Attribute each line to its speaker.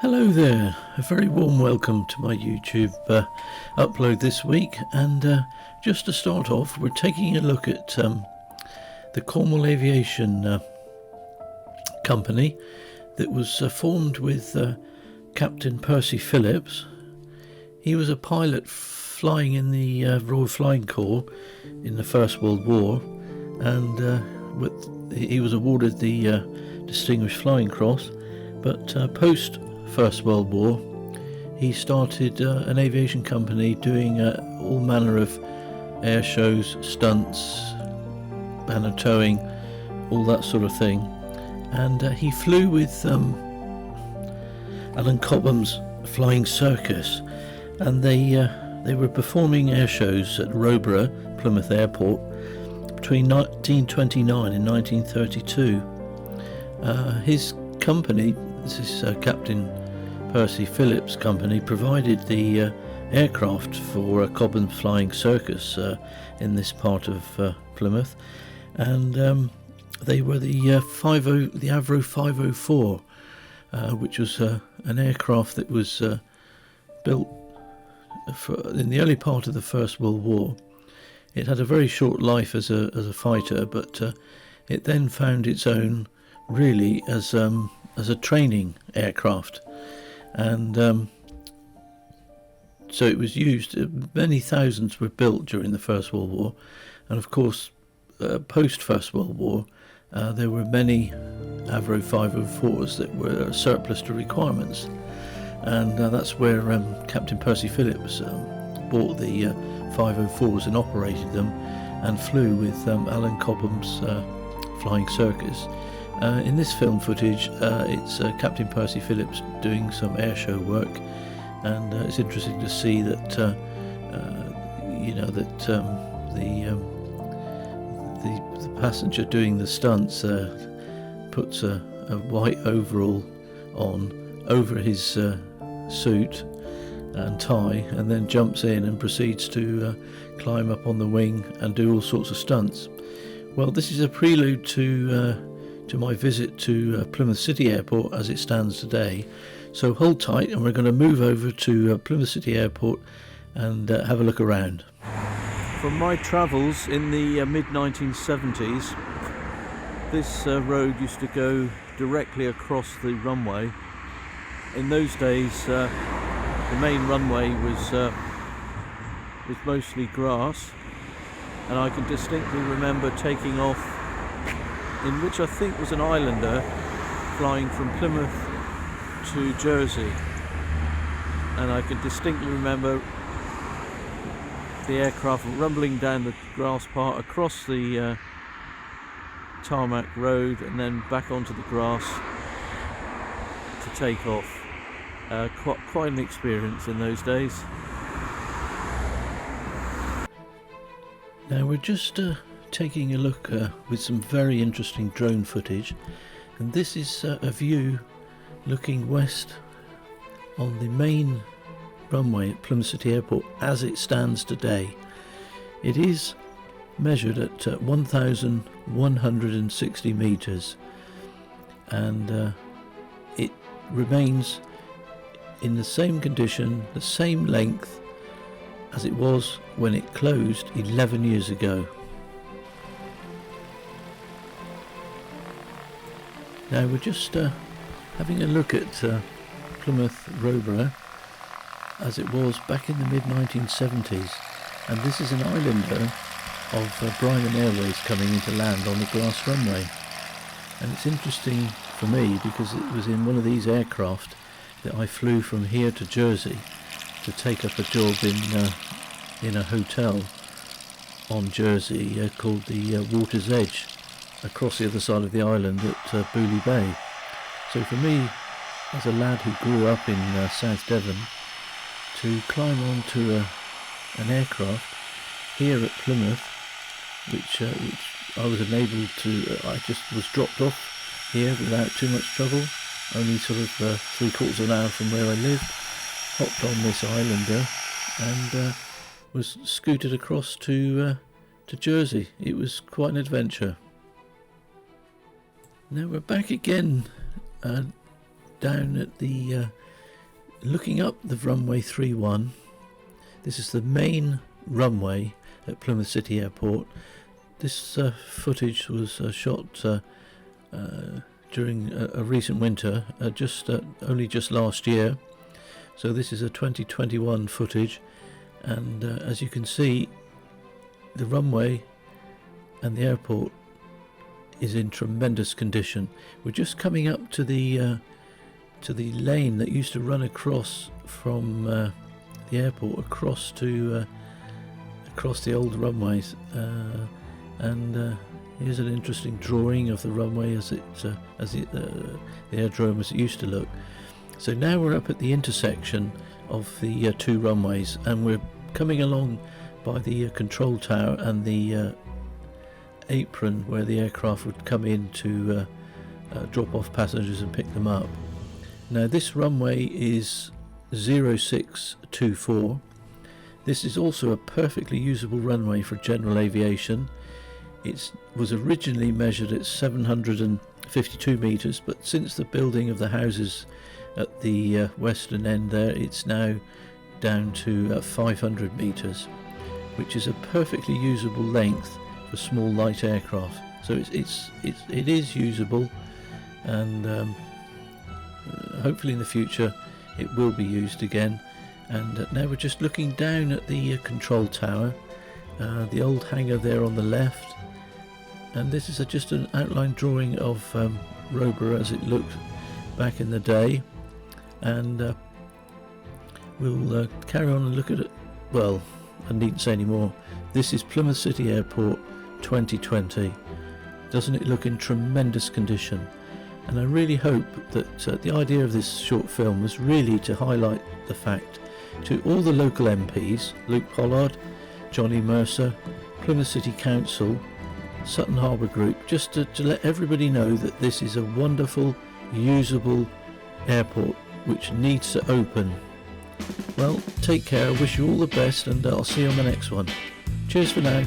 Speaker 1: Hello there, a very warm welcome to my YouTube upload this week, and just to start off, we're taking a look at the Cornwall Aviation Company that was formed with Captain Percy Phillips. He was a pilot flying in the Royal Flying Corps in the First World War, and he was awarded the Distinguished Flying Cross, but post First World War he started an aviation company doing all manner of air shows, stunts, banner towing, all that sort of thing, and he flew with Alan Cobham's Flying Circus, and they were performing air shows at Roborough, Plymouth Airport, between 1929 and 1932. His company, this is Captain Percy Phillips' company, provided the aircraft for Cobham's Flying Circus in this part of Plymouth, and they were the Avro 504, which was an aircraft that was built in the early part of the First World War. It had a very short life as a fighter, but it then found its own really as a training aircraft, and so it was used. Many thousands were built during the First World War, and of course post First World War there were many Avro 504s that were surplus to requirements, and that's where Captain Percy Phillips bought the 504s and operated them and flew with Alan Cobham's Flying Circus. In this film footage, it's Captain Percy Phillips doing some airshow work, and it's interesting to see that the passenger doing the stunts puts a white overall on over his suit and tie, and then jumps in and proceeds to climb up on the wing and do all sorts of stunts. Well, this is a prelude to my visit to Plymouth City Airport as it stands today. So hold tight, and we're going to move over to Plymouth City Airport and have a look around. From my travels in the mid-1970s, this road used to go directly across the runway. In those days, the main runway was mostly grass, and I can distinctly remember taking off in which I think was an Islander, flying from Plymouth to Jersey, and I can distinctly remember the aircraft rumbling down the grass part across the tarmac road and then back onto the grass to take off. Quite an experience in those days. Now we're just taking a look with some very interesting drone footage, and this is a view looking west on the main runway at Plymouth City Airport as it stands today. It is measured at 1,160 metres, and it remains in the same condition, the same length as it was when it closed 11 years ago. Now we're just having a look at Plymouth Roborough as it was back in the mid-1970s, and this is an Islander of Brymon Airways coming into land on the glass runway. And it's interesting for me because it was in one of these aircraft that I flew from here to Jersey to take up a job in a hotel on Jersey called the Water's Edge, across the other side of the island at Booley Bay. So for me, as a lad who grew up in South Devon, to climb onto an aircraft here at Plymouth, which I was enabled to, I just was dropped off here without too much trouble, only sort of 3/4 of an hour from where I lived, hopped on this Islander and was scooted across to Jersey. It was quite an adventure. Now we're back again down at the Looking up the runway 31, this is the main runway at Plymouth City Airport. This footage was shot during a recent winter, only just last year. So this is a 2021 footage, and as you can see, the runway and the airport is in tremendous condition. We're just coming up to the lane that used to run across from the airport across the old runways, and here's an interesting drawing of the runway as the aerodrome as it used to look. So now we're up at the intersection of the two runways, and we're coming along by the control tower and the apron where the aircraft would come in to drop off passengers and pick them up. Now this runway is 0624. This is also a perfectly usable runway for general aviation. It was originally measured at 752 metres, but since the building of the houses at the western end there, it's now down to 500 metres, which is a perfectly usable length for small light aircraft. So it is usable, and hopefully in the future it will be used again. And now we're just looking down at the control tower, the old hangar there on the left, and this is just an outline drawing of Roborough as it looked back in the day. And we'll carry on and look at it. Well, I needn't say any more. This is Plymouth City Airport 2020. Doesn't it look in tremendous condition? And I really hope that the idea of this short film was really to highlight the fact to all the local MPs, Luke Pollard, Johnny Mercer, Plymouth City Council, Sutton Harbour Group, just to let everybody know that this is a wonderful, usable airport which needs to open. Well, take care, I wish you all the best, and I'll see you on the next one. Cheers for now.